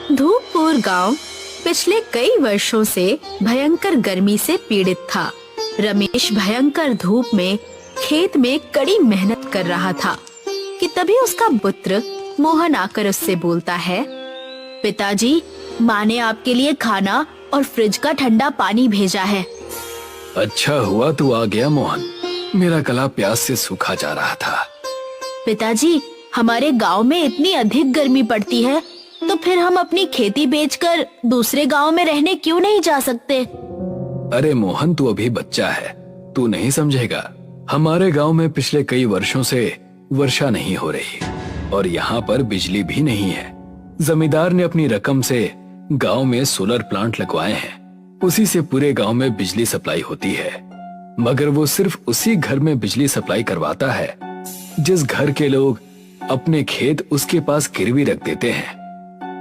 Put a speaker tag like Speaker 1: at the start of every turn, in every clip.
Speaker 1: धूपपुर गांव पिछले कई वर्षों से भयंकर गर्मी से पीड़ित था। रमेश भयंकर धूप में खेत में कड़ी मेहनत कर रहा था कि तभी उसका पुत्र मोहन आकर उससे बोलता है, पिताजी, माँ ने आपके लिए खाना और फ्रिज का ठंडा पानी भेजा है।
Speaker 2: अच्छा हुआ तू आ गया मोहन, मेरा गला प्यास से सूखा जा रहा था।
Speaker 1: पिताजी, हमारे गांव में इतनी अधिक गर्मी पड़ती है, तो फिर हम अपनी खेती बेचकर दूसरे गांव में रहने क्यों नहीं जा सकते?
Speaker 2: अरे मोहन, तू अभी बच्चा है, तू नहीं समझेगा। हमारे गांव में पिछले कई वर्षों से वर्षा नहीं हो रही और यहाँ पर बिजली भी नहीं है। जमींदार ने अपनी रकम से गांव में सोलर प्लांट लगवाए हैं, उसी से पूरे गांव में बिजली सप्लाई होती है। मगर वो सिर्फ उसी घर में बिजली सप्लाई करवाता है जिस घर के लोग अपने खेत उसके पास गिरवी रख देते हैं।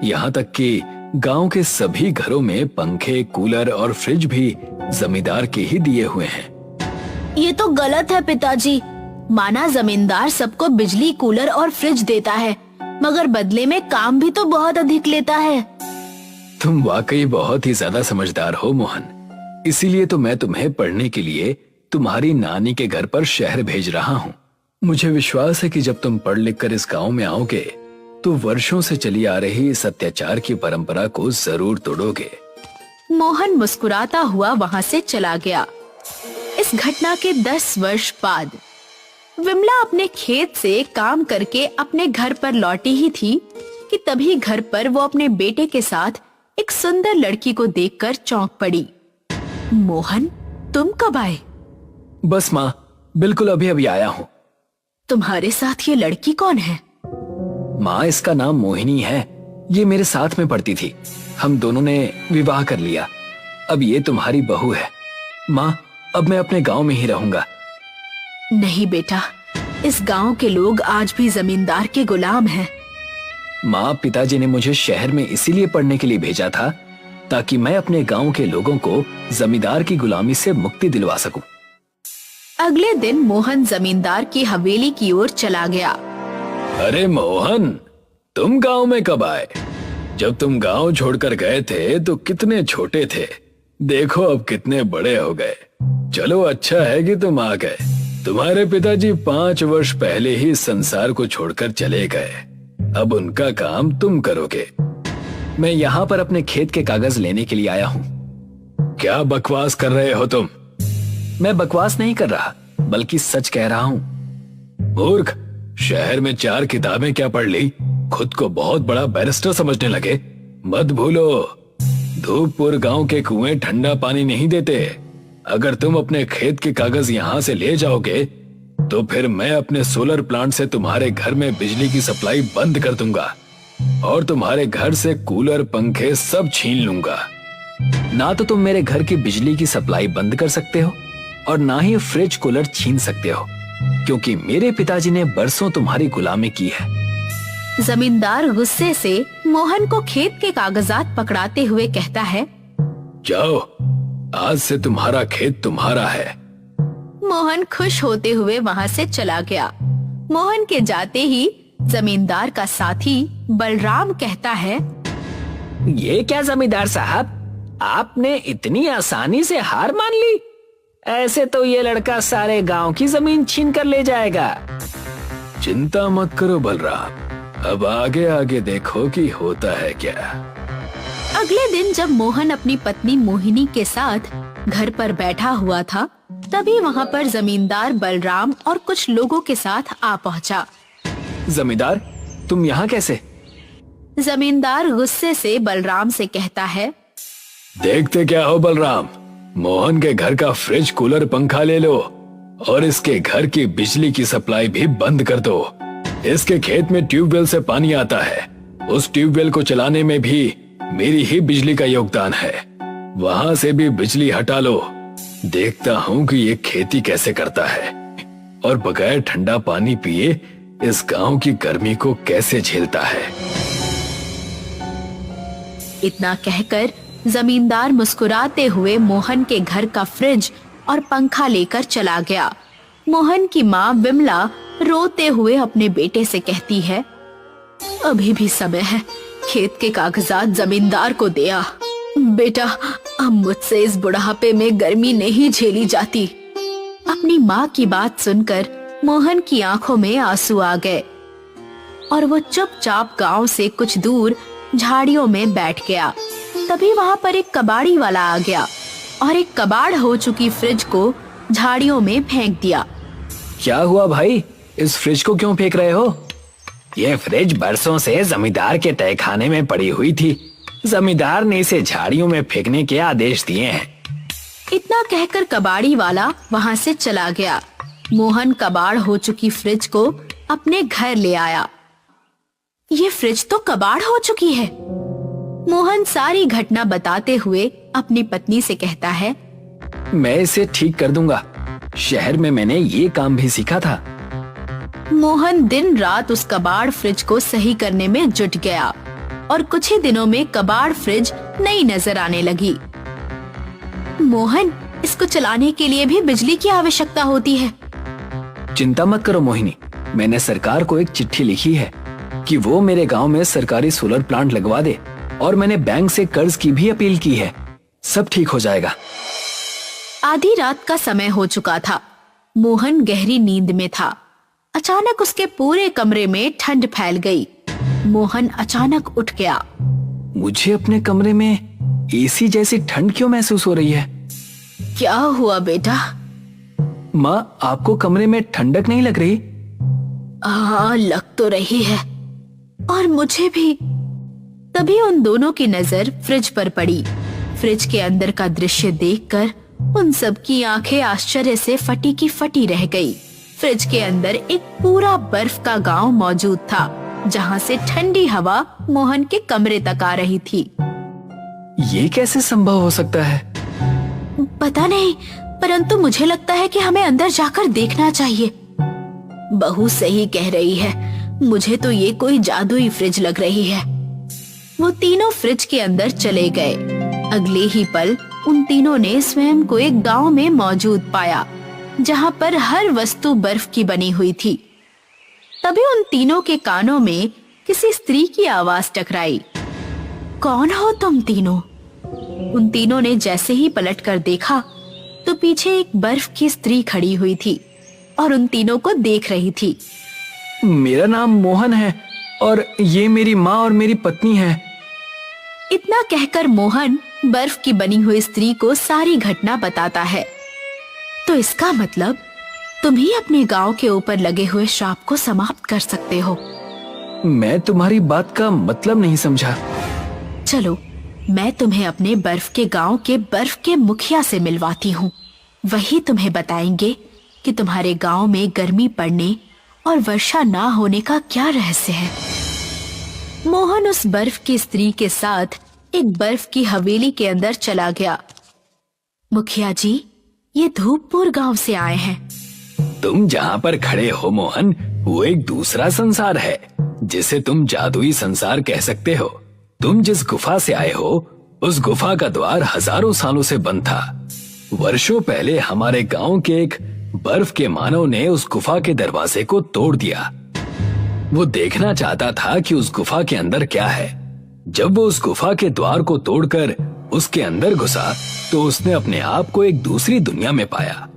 Speaker 2: यहाँ तक कि गांव के सभी घरों में पंखे, कूलर और फ्रिज भी जमींदार के ही दिए हुए हैं।
Speaker 1: ये तो गलत है पिताजी। माना जमींदार सबको बिजली, कूलर और फ्रिज देता है, मगर बदले में काम भी तो बहुत अधिक लेता है।
Speaker 2: तुम वाकई बहुत ही ज्यादा समझदार हो मोहन, इसीलिए तो मैं तुम्हें पढ़ने के लिए तुम्हारी नानी के घर पर शहर भेज रहा हूँ। मुझे विश्वास है कि जब तुम पढ़ लिख कर इस गाँव में आओगे तो वर्षों से चली आ रही इस अत्याचार की परंपरा को जरूर तोड़ोगे।
Speaker 1: मोहन मुस्कुराता हुआ वहाँ से चला गया। इस घटना के 10 वर्ष बाद विमला अपने खेत से काम करके अपने घर पर लौटी ही थी कि तभी घर पर वो अपने बेटे के साथ एक सुंदर लड़की को देखकर चौंक पड़ी। मोहन, तुम कब आए?
Speaker 2: बस माँ, बिल्कुल अभी अभी आया हूँ।
Speaker 1: तुम्हारे साथ ये लड़की कौन है?
Speaker 2: माँ, इसका नाम मोहिनी है। ये मेरे साथ में पढ़ती थी, हम दोनों ने विवाह कर लिया। अब ये तुम्हारी बहू है। माँ, अब मैं अपने गांव में ही रहूंगा।
Speaker 1: नहीं बेटा, इस गांव के लोग आज भी जमींदार के गुलाम हैं।
Speaker 2: माँ, पिताजी ने मुझे शहर में इसीलिए पढ़ने के लिए भेजा था ताकि मैं अपने गांव के लोगों को जमींदार की गुलामी से मुक्ति दिलवा सकूं।
Speaker 1: अगले दिन मोहन जमींदार की हवेली की ओर चला गया।
Speaker 2: अरे मोहन, तुम गांव में कब आए? जब तुम गांव छोड़कर गए थे तो कितने छोटे थे, देखो अब कितने बड़े हो गए। चलो, अच्छा है कि तुम आ गए। तुम्हारे पिताजी 5 वर्ष पहले ही संसार को छोड़कर चले गए, अब उनका काम तुम करोगे। मैं यहाँ पर अपने खेत के कागज लेने के लिए आया हूँ। क्या बकवास कर रहे हो तुम? मैं बकवास नहीं कर रहा, बल्कि सच कह रहा हूँ। मूर्ख, शहर में 4 किताबें क्या पढ़ ली, खुद को बहुत बड़ा बैरिस्टर समझने लगे। मत भूलो, धूपपुर गांव के कुएं ठंडा पानी नहीं देते। अगर तुम अपने खेत के कागज यहाँ से ले जाओगे तो फिर मैं अपने सोलर प्लांट से तुम्हारे घर में बिजली की सप्लाई बंद कर दूंगा और तुम्हारे घर से कूलर, पंखे सब छीन लूंगा। ना तो तुम मेरे घर की बिजली की सप्लाई बंद कर सकते हो और ना ही फ्रिज, कूलर छीन सकते हो, क्योंकि मेरे पिताजी ने बरसों तुम्हारी गुलामी की है।
Speaker 1: जमींदार गुस्से से मोहन को खेत के कागजात पकड़ाते हुए कहता है,
Speaker 2: जाओ, आज से तुम्हारा खेत तुम्हारा है।
Speaker 1: मोहन खुश होते हुए वहाँ से चला गया। मोहन के जाते ही जमींदार का साथी बलराम कहता है,
Speaker 3: ये क्या जमींदार साहब, आपने इतनी आसानी से हार मान ली? ऐसे तो ये लड़का सारे गांव की जमीन छीन कर ले जाएगा।
Speaker 2: चिंता मत करो बलराम, अब आगे आगे देखो कि होता है क्या।
Speaker 1: अगले दिन जब मोहन अपनी पत्नी मोहिनी के साथ घर पर बैठा हुआ था, तभी वहाँ पर जमींदार बलराम और कुछ लोगों के साथ आ पहुँचा।
Speaker 2: जमींदार, तुम यहाँ कैसे?
Speaker 1: जमींदार गुस्से से बलराम से कहता है,
Speaker 2: देखते क्या हो बलराम, मोहन के घर का फ्रिज, कूलर, पंखा ले लो और इसके घर की बिजली की सप्लाई भी बंद कर दो। इसके खेत में ट्यूबवेल से पानी आता है, उस ट्यूबवेल को चलाने में भी मेरी ही बिजली का योगदान है। वहां से भी बिजली हटा लो, देखता हूँ कि ये खेती कैसे करता है और बगैर ठंडा पानी पिए इस गांव की गर्मी को कैसे झेलता है।
Speaker 1: इतना कहकर जमींदार मुस्कुराते हुए मोहन के घर का फ्रिज और पंखा लेकर चला गया। मोहन की माँ विमला रोते हुए अपने बेटे से कहती है, अभी भी समय है, खेत के कागजात जमींदार को दिया। बेटा, अब मुझसे इस बुढ़ापे में गर्मी नहीं झेली जाती। अपनी माँ की बात सुनकर मोहन की आंखों में आंसू आ गए और वो चुपचाप गांव से कुछ दूर झाड़ियों में बैठ गया। तभी वहां पर एक कबाड़ी वाला आ गया और एक कबाड़ हो चुकी फ्रिज को झाड़ियों में फेंक दिया।
Speaker 3: क्या हुआ भाई, इस फ्रिज को क्यों फेंक रहे हो? ये फ्रिज बरसों से जमींदार के तहखाने में पड़ी हुई थी। जमींदार ने इसे झाड़ियों में फेंकने के आदेश दिए हैं।
Speaker 1: इतना कहकर कबाड़ी वाला वहां से चला गया। मोहन कबाड़ हो चुकी फ्रिज को अपने घर ले आया। ये फ्रिज तो कबाड़ हो चुकी है। मोहन सारी घटना बताते हुए अपनी पत्नी से कहता है,
Speaker 3: मैं इसे ठीक कर दूंगा। शहर में मैंने ये काम भी सीखा था।
Speaker 1: मोहन दिन रात उस कबाड़ फ्रिज को सही करने में जुट गया और कुछ ही दिनों में कबाड़ फ्रिज नई नजर आने लगी। मोहन, इसको चलाने के लिए भी बिजली की आवश्यकता होती है।
Speaker 3: चिंता मत करो मोहिनी, मैंने सरकार को एक चिट्ठी लिखी है कि वो मेरे गांव में सरकारी सोलर प्लांट लगवा दे और मैंने बैंक से कर्ज की भी अपील की है। सब ठीक हो जाएगा।
Speaker 1: आधी रात का समय हो चुका था। मोहन गहरी नींद में था। अचानक उसके पूरे कमरे में ठंड फैल गई। मोहन अचानक उठ गया।
Speaker 3: मुझे अपने कमरे में एसी जैसी ठंड क्यों महसूस हो रही है?
Speaker 1: क्या हुआ बेटा?
Speaker 3: माँ, आपको कमरे में ठंडक नहीं लग रही?
Speaker 1: हाँ, लग तो रही है और मुझे भी। तभी उन दोनों की नजर फ्रिज पर पड़ी। फ्रिज के अंदर का दृश्य देखकर उन सब की आंखें आश्चर्य से फटी की फटी रह गई। फ्रिज के अंदर एक पूरा बर्फ का गांव मौजूद था, जहां से ठंडी हवा मोहन के कमरे तक आ रही थी।
Speaker 3: ये कैसे संभव हो सकता है?
Speaker 1: पता नहीं, परंतु मुझे लगता है कि हमें अंदर जाकर देखना चाहिए। बहू सही कह रही है, मुझे तो ये कोई जादुई फ्रिज लग रही है। वो तीनों फ्रिज के अंदर चले गए। अगले ही पल उन तीनों ने स्वयं को एक गांव में मौजूद पाया, जहां पर हर वस्तु बर्फ की बनी हुई थी। तभी उन तीनों के कानों में किसी स्त्री की आवाज टकराई। कौन हो तुम तीनों? उन तीनों ने जैसे ही पलटकर देखा तो पीछे एक बर्फ की स्त्री खड़ी हुई थी और उन तीनों को देख रही थी।
Speaker 3: मेरा नाम मोहन है और ये मेरी माँ और मेरी पत्नी है।
Speaker 1: इतना कहकर मोहन बर्फ की बनी हुई स्त्री को सारी घटना बताता है। तो इसका मतलब तुम ही अपने गांव के ऊपर लगे हुए श्राप को समाप्त कर सकते हो।
Speaker 3: मैं तुम्हारी बात का मतलब नहीं समझा।
Speaker 1: चलो, मैं तुम्हें अपने बर्फ के गांव के बर्फ के मुखिया से मिलवाती हूँ। वही तुम्हें बताएंगे कि तुम्हारे गांव में गर्मी पड़ने और वर्षा ना होने का क्या रहस्य है। मोहन उस बर्फ की स्त्री के साथ एक बर्फ की हवेली के अंदर चला गया। मुखिया जी, ये धूपपुर गांव से आए हैं।
Speaker 2: तुम जहाँ पर खड़े हो मोहन, वो एक दूसरा संसार है जिसे तुम जादुई संसार कह सकते हो। तुम जिस गुफा से आए हो, उस गुफा का द्वार हजारों सालों से बंद था। वर्षों पहले हमारे गांव के एक बर्फ के मानव ने उस गुफा के दरवाजे को तोड़ दिया। वो देखना चाहता था कि उस गुफा के अंदर क्या है। जब वो उस गुफा के द्वार को तोड़कर उसके अंदर घुसा तो उसने अपने आप को एक दूसरी दुनिया में पाया।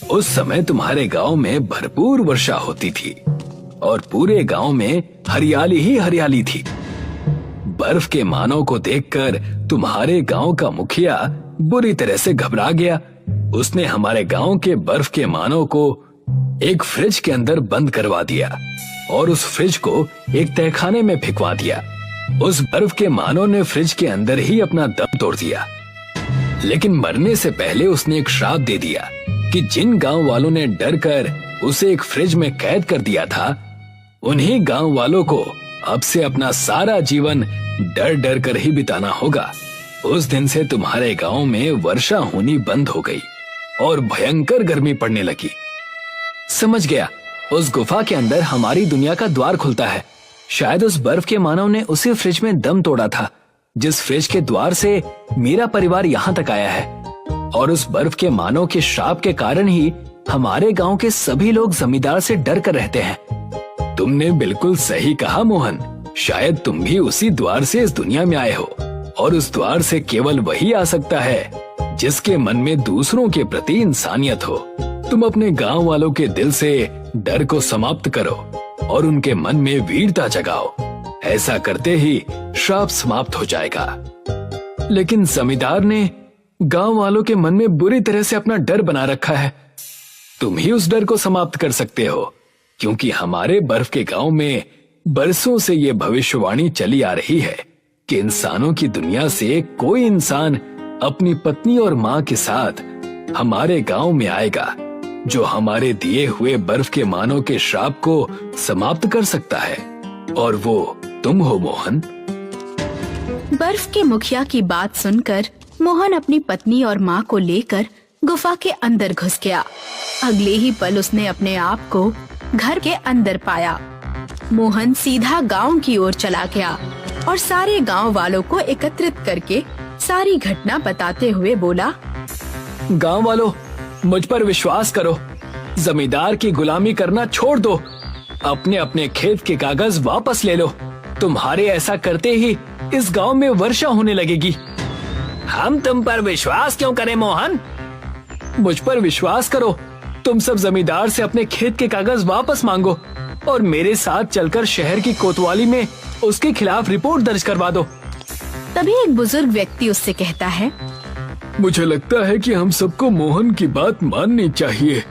Speaker 2: उस समय तुम्हारे गांव में भरपूर वर्षा होती थी और पूरे गांव में हरियाली ही हरियाली थी। बर्फ के मानव को देखकर तुम्हारे गांव का मुखिया बुरी तरह से घबरा गया। उसने हमारे गांव के बर्फ के मानव को एक फ्रिज के अंदर बंद करवा दिया और उस फ्रिज को एक तहखाने में फेंकवा दिया। उस बर्फ के मानव ने फ्रिज के अंदर ही अपना दम तोड़ दिया, लेकिन मरने से पहले उसने एक श्राप दे दिया कि जिन गांव वालों ने डर कर उसे एक फ्रिज में कैद कर दिया था, उन्हीं गांव वालों को अब से अपना सारा जीवन डर डर कर ही बिताना होगा। उस दिन से तुम्हारे गांव में वर्षा होनी बंद हो गई और भयंकर गर्मी पड़ने लगी। समझ गया, उस गुफा के अंदर हमारी दुनिया का द्वार खुलता है। शायद उस बर्फ के मानव ने उसी फ्रिज में दम तोड़ा था जिस फ्रिज के द्वार से मेरा परिवार यहाँ तक आया है। और उस बर्फ के मानव के श्राप के कारण ही हमारे गांव के सभी लोग जमींदार से डर कर रहते हैं। तुमने बिल्कुल सही कहा मोहन। शायद तुम भी उसी द्वार से इस दुनिया में आए हो, और उस द्वार से केवल वही आ सकता है जिसके मन में दूसरों के प्रति इंसानियत हो। तुम अपने गांव वालों के दिल से डर को समाप्त करो और उनके मन में वीरता जगाओ। ऐसा करते ही श्राप समाप्त हो जाएगा। लेकिन जमींदार ने गांव वालों के मन में बुरी तरह से अपना डर बना रखा है। तुम ही उस डर को समाप्त कर सकते हो, क्योंकि हमारे बर्फ के गांव में बरसों से ये भविष्यवाणी चली आ रही है कि इंसानों की दुनिया से कोई इंसान अपनी पत्नी और माँ के साथ हमारे गांव में आएगा, जो हमारे दिए हुए बर्फ के मानव के श्राप को समाप्त कर सकता है, और वो तुम हो मोहन।
Speaker 1: बर्फ के मुखिया की बात सुनकर मोहन अपनी पत्नी और माँ को लेकर गुफा के अंदर घुस गया। अगले ही पल उसने अपने आप को घर के अंदर पाया। मोहन सीधा गांव की ओर चला गया और सारे गांव वालों को एकत्रित करके सारी घटना बताते हुए बोला,
Speaker 3: गांव वालों, मुझ पर विश्वास करो। जमींदार की गुलामी करना छोड़ दो। अपने अपने खेत के कागज वापस ले लो। तुम्हारे ऐसा करते ही इस गांव में वर्षा होने लगेगी। हम तुम पर विश्वास क्यों करें मोहन? मुझ पर विश्वास करो। तुम सब जमींदार से अपने खेत के कागज वापस मांगो और मेरे साथ चलकर शहर की कोतवाली में उसके खिलाफ रिपोर्ट दर्ज करवा दो।
Speaker 1: तभी एक बुजुर्ग व्यक्ति उससे कहता है,
Speaker 2: मुझे लगता है कि हम सबको मोहन की बात माननी चाहिए।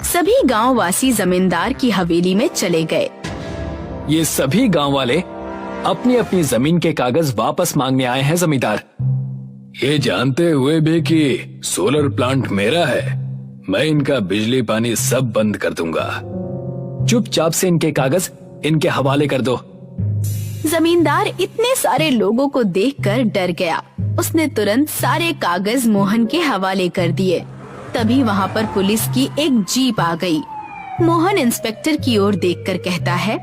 Speaker 1: सभी गांव वासी जमींदार की हवेली में चले गए।
Speaker 3: ये सभी गांव वाले अपनी अपनी जमीन के कागज वापस मांगने आए हैं जमींदार।
Speaker 2: ये जानते हुए भी कि सोलर प्लांट मेरा है, मैं इनका बिजली पानी सब बंद कर दूंगा।
Speaker 3: चुपचाप से इनके कागज इनके हवाले कर दो।
Speaker 1: जमींदार इतने सारे लोगों को देखकर डर गया। उसने तुरंत सारे कागज मोहन के हवाले कर दिए। तभी वहाँ पर पुलिस की एक जीप आ गई। मोहन इंस्पेक्टर की ओर देखकर कहता है,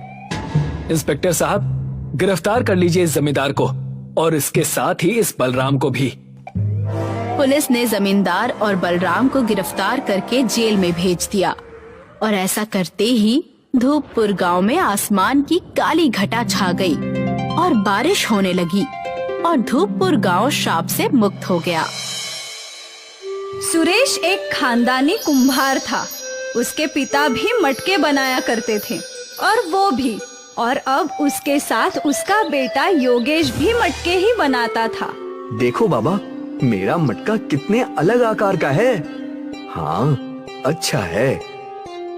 Speaker 3: इंस्पेक्टर साहब, गिरफ्तार कर लीजिए इस जमींदार को और इसके साथ ही इस बलराम को भी।
Speaker 1: पुलिस ने जमींदार और बलराम को गिरफ्तार करके जेल में भेज दिया। और ऐसा करते ही धूपपुर गांव में आसमान की काली घटा छा गई और बारिश होने लगी और धूपपुर गांव श्राप से मुक्त हो गया।
Speaker 4: सुरेश एक खानदानी कुम्हार था। उसके पिता भी मटके बनाया करते थे और वो भी, और अब उसके साथ उसका बेटा योगेश भी मटके ही बनाता था।
Speaker 5: देखो बाबा, मेरा मटका कितने अलग आकार का है। हाँ, अच्छा है,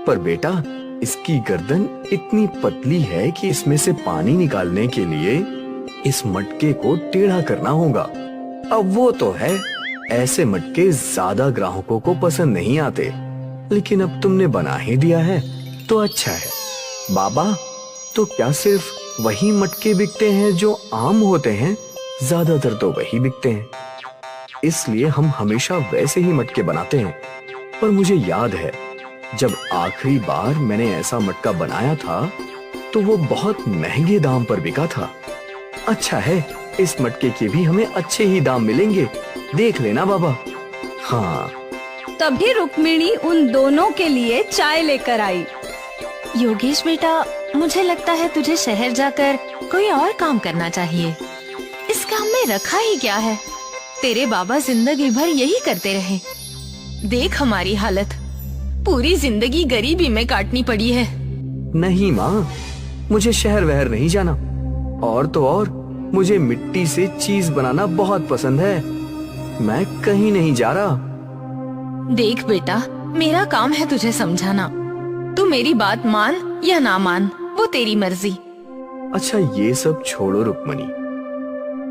Speaker 5: पर बेटा इसकी गर्दन इतनी पतली है कि इसमें से पानी निकालने के लिए इस मटके को टेढ़ा करना होगा। अब वो तो है, ऐसे मटके ज्यादा ग्राहकों को पसंद नहीं आते, लेकिन अब तुमने बना ही दिया है तो अच्छा है। बाबा, तो क्या सिर्फ वही मटके बिकते हैं जो आम होते हैं? ज्यादातर तो वही बिकते हैं, इसलिए हम हमेशा वैसे ही मटके बनाते हैं। पर मुझे याद है, जब आखिरी बार मैंने ऐसा मटका बनाया था तो वो बहुत महंगे दाम पर बिका था। अच्छा है, इस मटके के भी हमें अच्छे ही दाम मिलेंगे, देख लेना बाबा। हाँ।
Speaker 4: तभी रुक्मिणी उन दोनों के लिए चाय लेकर आई।
Speaker 6: योगेश बेटा, मुझे लगता है तुझे शहर जाकर कोई और काम करना चाहिए। इस काम में रखा ही क्या है? तेरे बाबा जिंदगी भर यही करते रहे। देख हमारी हालत, पूरी जिंदगी गरीबी में काटनी पड़ी है।
Speaker 5: नहीं माँ, मुझे शहर वहर नहीं जाना, और तो और मुझे मिट्टी से चीज बनाना बहुत पसंद है। मैं कहीं नहीं जा रहा।
Speaker 6: देख बेटा, मेरा काम है तुझे समझाना। तू मेरी बात मान या ना मान, वो तेरी मर्जी।
Speaker 5: अच्छा, ये सब छोड़ो रुक्मणी,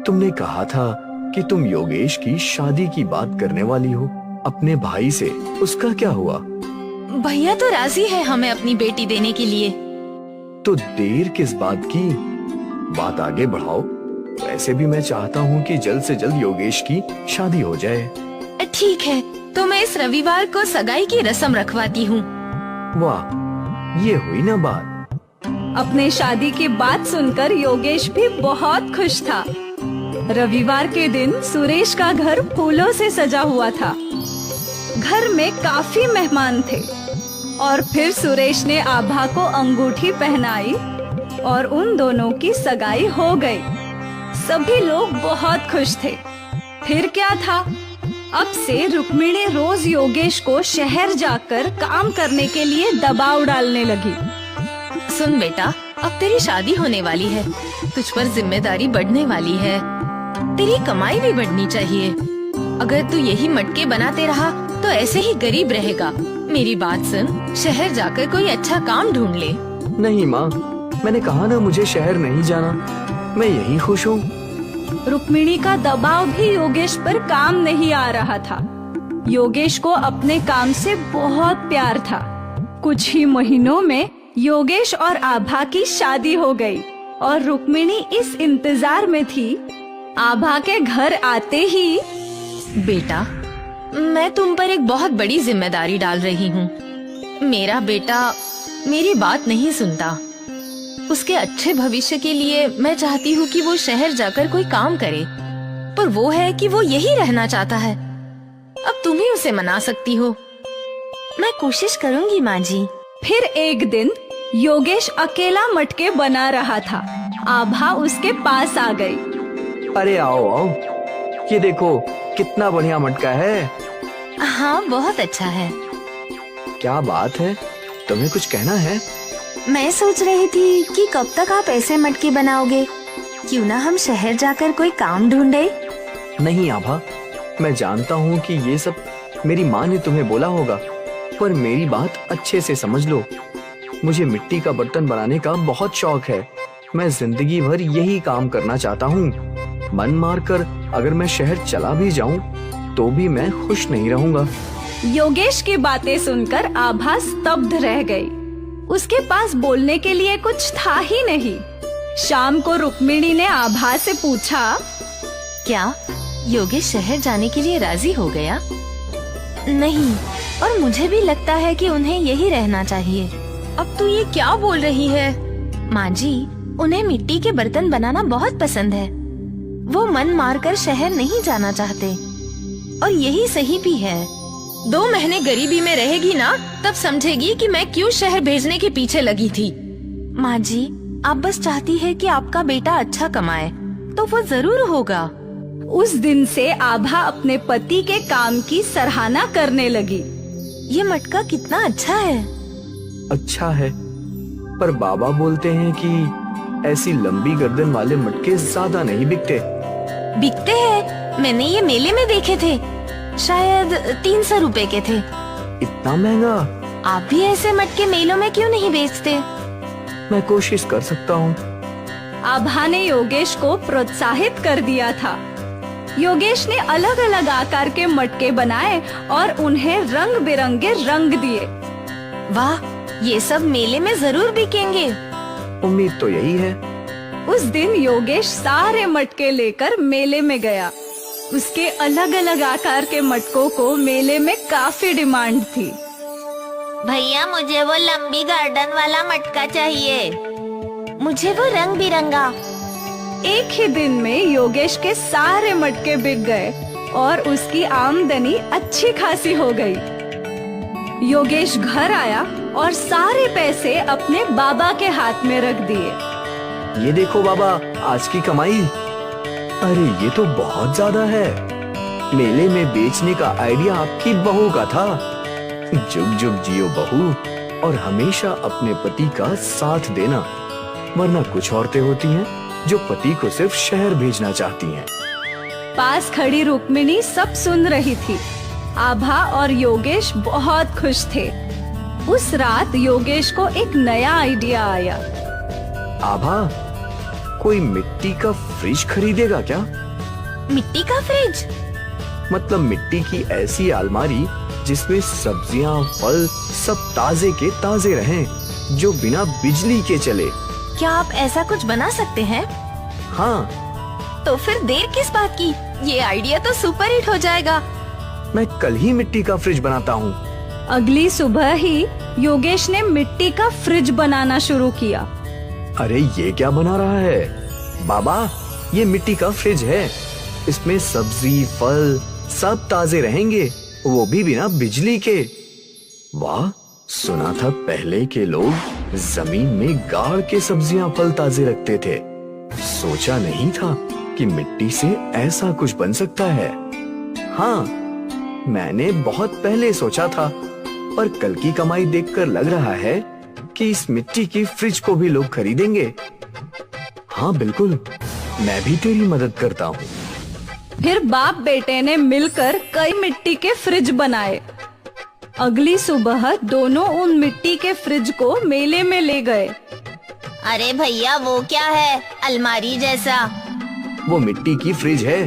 Speaker 5: तुमने कहा था कि तुम योगेश की शादी की बात करने वाली हो अपने भाई से, उसका क्या हुआ?
Speaker 6: भैया तो राजी है हमें अपनी बेटी देने के लिए।
Speaker 5: तो देर किस बात की, बात आगे बढ़ाओ। वैसे भी मैं चाहता हूँ कि जल्द से जल्द योगेश की शादी हो जाए।
Speaker 6: ठीक है, तो मैं इस रविवार को सगाई की रस्म रखवाती हूँ।
Speaker 5: वाह, ये हुई ना बात।
Speaker 4: अपने शादी की बात सुनकर योगेश भी बहुत खुश था। रविवार के दिन सुरेश का घर फूलों से सजा हुआ था। घर में काफी मेहमान थे और फिर सुरेश ने आभा को अंगूठी पहनाई और उन दोनों की सगाई हो गई। सभी लोग बहुत खुश थे। फिर क्या था, अब से रुक्मिणी रोज योगेश को शहर जाकर काम करने के लिए दबाव डालने लगी।
Speaker 6: सुन बेटा, अब तेरी शादी होने वाली है, तुझ पर जिम्मेदारी बढ़ने वाली है, तेरी कमाई भी बढ़नी चाहिए। अगर तू यही मटके बनाते रहा तो ऐसे ही गरीब रहेगा। मेरी बात सुन, शहर जाकर कोई अच्छा काम ढूंढ ले।
Speaker 5: नहीं माँ, मैंने कहा ना मुझे शहर नहीं जाना, मैं यही खुश हूँ।
Speaker 4: रुक्मिणी का दबाव भी योगेश पर काम नहीं आ रहा था। योगेश को अपने काम से बहुत प्यार था। कुछ ही महीनों में योगेश और आभा की शादी हो गई और रुक्मिणी इस इंतजार में थी आभा के घर आते ही।
Speaker 6: बेटा, मैं तुम पर एक बहुत बड़ी जिम्मेदारी डाल रही हूँ। मेरा बेटा मेरी बात नहीं सुनता। उसके अच्छे भविष्य के लिए मैं चाहती हूँ कि वो शहर जाकर कोई काम करे, पर वो है कि वो यही रहना चाहता है। अब तुम ही उसे मना सकती हो। मैं कोशिश करूँगी माँ जी।
Speaker 4: फिर एक दिन योगेश अकेला मटके बना रहा था। आभा उसके पास आ गई।
Speaker 5: अरे आओ आओ, ये देखो कितना बढ़िया मटका है।
Speaker 6: हाँ, बहुत अच्छा है।
Speaker 5: क्या बात है, तुम्हें कुछ कहना है?
Speaker 6: मैं सोच रही थी कि कब तक आप ऐसे मटके बनाओगे? क्यों ना हम शहर जाकर कोई काम ढूंढे?
Speaker 5: नहीं आभा, मैं जानता हूँ कि ये सब मेरी माँ ने तुम्हें बोला होगा, पर मेरी बात अच्छे से समझ लो। मुझे मिट्टी का बर्तन बनाने का बहुत शौक है। मैं जिंदगी भर यही काम करना चाहता हूँ। मन मारकर अगर मैं शहर चला भी जाऊँ तो भी मैं खुश नहीं रहूँगा।
Speaker 4: योगेश की बातें सुनकर आभा स्तब्ध रह गई। उसके पास बोलने के लिए कुछ था ही नहीं। शाम को रुक्मिणी ने आभा से पूछा,
Speaker 6: क्या योगेश शहर जाने के लिए राजी हो गया? नहीं, और मुझे भी लगता है कि उन्हें यही रहना चाहिए। अब तू ये क्या बोल रही है? माँ जी, उन्हें मिट्टी के बर्तन बनाना बहुत पसंद है। वो मन मारकर शहर नहीं जाना चाहते, और यही सही भी है। 2 महीने गरीबी में रहेगी ना, तब समझेगी कि मैं क्यों शहर भेजने के पीछे लगी थी। माँ जी, आप बस चाहती है कि आपका बेटा अच्छा कमाए, तो वो जरूर होगा।
Speaker 4: उस दिन से आभा अपने पति के काम की सराहना करने लगी।
Speaker 6: ये मटका कितना अच्छा है।
Speaker 5: अच्छा है, पर बाबा बोलते हैं कि ऐसी लंबी गर्दन वाले मटके ज्यादा नहीं बिकते।
Speaker 6: बिकते हैं, मैंने ये मेले में देखे थे। शायद 300 रुपए के थे।
Speaker 5: इतना महंगा?
Speaker 6: आप भी ऐसे मटके मेलों में क्यों नहीं बेचते?
Speaker 5: मैं कोशिश कर सकता हूँ।
Speaker 4: आभा ने योगेश को प्रोत्साहित कर दिया था। योगेश ने अलग अलग आकार के मटके बनाए और उन्हें रंग बिरंगे रंग दिए।
Speaker 6: वाह, ये सब मेले में जरूर बिकेंगे।
Speaker 5: उम्मीद तो यही है।
Speaker 4: उस दिन योगेश सारे मटके लेकर मेले में गया। उसके अलग अलग आकार के मटकों को मेले में काफी डिमांड थी।
Speaker 6: भैया, मुझे वो लंबी गार्डन वाला मटका चाहिए। मुझे वो रंग बिरंगा।
Speaker 4: एक ही दिन में योगेश के सारे मटके बिक गए और उसकी आमदनी अच्छी खासी हो गई। योगेश घर आया और सारे पैसे अपने बाबा के हाथ में रख दिए।
Speaker 5: ये देखो बाबा, आज की कमाई। अरे ये तो बहुत ज्यादा है। मेले में बेचने का आइडिया आपकी बहू का था। जुग जुग जियो बहू, और हमेशा अपने पति का साथ देना, वरना कुछ औरतें होती हैं जो पति को सिर्फ शहर भेजना चाहती हैं।
Speaker 4: पास खड़ी रुक्मिणी सब सुन रही थी। आभा और योगेश बहुत खुश थे। उस रात योगेश को एक नया आइडिया आया।
Speaker 5: आभा, कोई मिट्टी का फ्रिज खरीदेगा क्या?
Speaker 6: मिट्टी का फ्रिज?
Speaker 5: मतलब मिट्टी की ऐसी अलमारी जिसमें सब्जियां, फल सब ताजे के ताजे रहें, जो बिना बिजली के चले।
Speaker 6: क्या आप ऐसा कुछ बना सकते हैं?
Speaker 5: हाँ।
Speaker 6: तो फिर देर किस बात की? ये आइडिया तो सुपर हिट हो जाएगा।
Speaker 5: मैं कल ही मिट्टी का फ्रिज बनाता हूँ।
Speaker 4: अगली सुबह ही योगेश ने मिट्टी का फ्रिज बनाना शुरू किया।
Speaker 5: अरे ये क्या बना रहा है? बाबा, ये मिट्टी का फ्रिज है। इसमें सब्जी, फल सब ताजे रहेंगे, वो भी बिना बिजली के। वाह, सुना था पहले के लोग जमीन में गाड़ के सब्जियां फल ताजे रखते थे। सोचा नहीं था कि मिट्टी से ऐसा कुछ बन सकता है। हाँ, मैंने बहुत पहले सोचा था, पर कल की कमाई देखकर लग रहा है कि इस मिट्टी की फ्रिज को भी लोग खरीदेंगे। हाँ बिल्कुल, मैं भी तेरी मदद करता हूँ।
Speaker 4: फिर बाप बेटे ने मिलकर कई मिट्टी के फ्रिज बनाए। अगली सुबह दोनों उन मिट्टी के फ्रिज को मेले में ले गए।
Speaker 7: अरे भैया, वो क्या है? अलमारी जैसा।
Speaker 5: वो मिट्टी की फ्रिज है।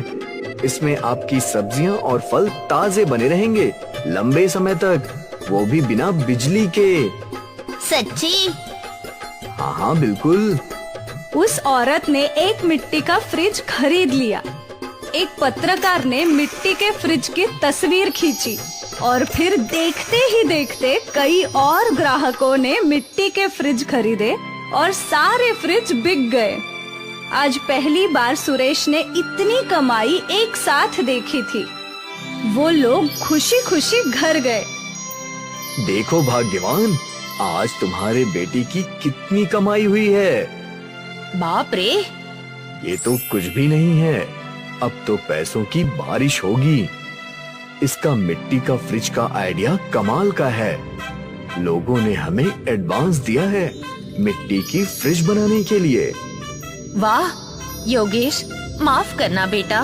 Speaker 5: इसमें आपकी सब्जियां और फल ताजे बने रहेंगे लंबे समय तक, वो भी बिना बिजली के।
Speaker 7: सच्ची?
Speaker 5: हाँ हाँ बिल्कुल।
Speaker 4: उस औरत ने एक मिट्टी का फ्रिज खरीद लिया। एक पत्रकार ने मिट्टी के फ्रिज की तस्वीर खींची और फिर देखते ही देखते कई और ग्राहकों ने मिट्टी के फ्रिज खरीदे और सारे फ्रिज बिक गए। आज पहली बार सुरेश ने इतनी कमाई एक साथ देखी थी। वो लोग खुशी खुशी घर गए।
Speaker 5: देखो भाग्यवान, आज तुम्हारे बेटी की कितनी कमाई हुई है।
Speaker 6: बाप रे,
Speaker 5: ये तो कुछ भी नहीं है, अब तो पैसों की बारिश होगी। इसका मिट्टी का फ्रिज का आइडिया कमाल का है। लोगों ने हमें एडवांस दिया है मिट्टी की फ्रिज बनाने के लिए।
Speaker 6: वाह योगेश, माफ करना बेटा,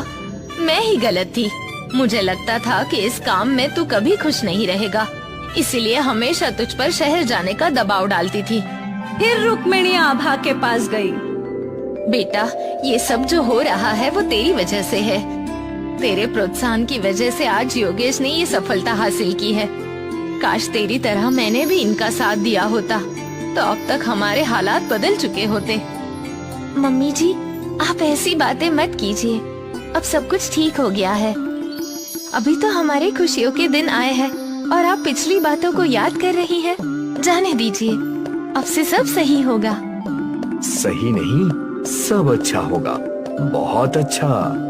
Speaker 6: मैं ही गलत थी। मुझे लगता था कि इस काम में तू कभी खुश नहीं रहेगा, इसीलिए हमेशा तुझ पर शहर जाने का दबाव डालती थी।
Speaker 4: फिर रुक्मिणी आभा के पास गई।
Speaker 6: बेटा, ये सब जो हो रहा है वो तेरी वजह से है। तेरे प्रोत्साहन की वजह से आज योगेश ने ये सफलता हासिल की है। काश तेरी तरह मैंने भी इनका साथ दिया होता तो अब तक हमारे हालात बदल चुके होते। मम्मी जी, आप ऐसी बातें मत कीजिए, अब सब कुछ ठीक हो गया है। अभी तो हमारे खुशियों के दिन आए हैं और आप पिछली बातों को याद कर रही हैं। जाने दीजिए, अब से सब सही होगा।
Speaker 5: सही नहीं, सब अच्छा होगा, बहुत अच्छा।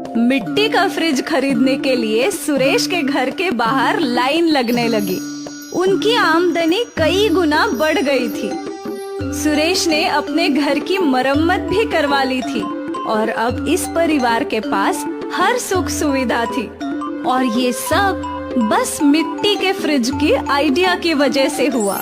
Speaker 4: मिट्टी का फ्रिज खरीदने के लिए सुरेश के घर के बाहर लाइन लगने लगी। उनकी आमदनी कई गुना बढ़ गई थी। सुरेश ने अपने घर की मरम्मत भी करवा ली थी और अब इस परिवार के पास हर सुख सुविधा थी। और ये सब बस मिट्टी के फ्रिज की आइडिया की वजह से हुआ।